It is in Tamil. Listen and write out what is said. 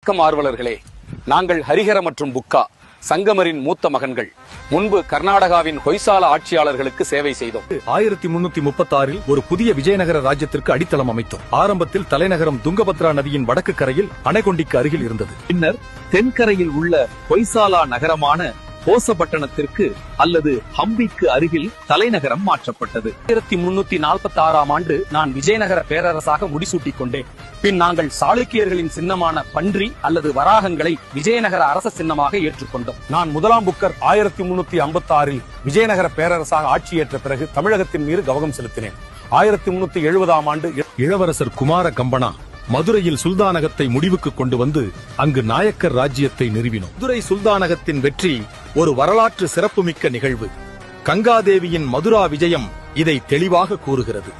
வணக்கம் ஆர்வலர்களே. நாங்கள் ஹரிஹர மற்றும் புக்கா சங்கமரின் மூத்த மகன்கள். முன்பு கர்நாடகாவின் ஹொய்சால ஆட்சியாளர்களுக்கு சேவை செய்தோம். 1336 ஒரு புதிய விஜயநகர ராஜ்யத்திற்கு அடித்தளம் அமைத்தோம். ஆரம்பத்தில் தலைநகரம் துங்கபத்ரா நதியின் வடக்கு கரையில் அணைகொண்டிக்கு அருகில் இருந்தது. பின்னர் தென்கரையில் உள்ள ஹொய்சாலா நகரமான கோசபட்டணத்திற்கு அல்லது ஹம்பிக்கு அருகில் தலைநகரம் மாற்றப்பட்டது. 1346 ஆண்டு நான் விஜயநகர பேரரசாக முடிசூட்டிக் கொண்டேன். பின் நாங்கள் சாளுக்கியர்களின் சின்னமான பன்றி அல்லது வராகங்களை விஜயநகர அரச சின்னமாக ஏற்றுக்கொண்டோம். நான் முதலாம் புக்கர் 1356 விஜயநகர பேரரசாக ஆட்சியேற்ற பிறகு தமிழகத்தின் மீது கவனம் செலுத்தினேன். 1370 ஆண்டு இளவரசர் குமார கம்பனா மதுரையில் சுல்தானகத்தை முடிவுக்கு கொண்டு வந்து அங்கு நாயக்கர் ராஜ்யத்தை நிறுவினோம். மதுரை சுல்தானகத்தின் வெற்றி ஒரு வரலாற்று சிறப்புமிக்க நிகழ்வு. கங்காதேவியின் மதுரா விஜயம் இதை தெளிவாக கூறுகிறது.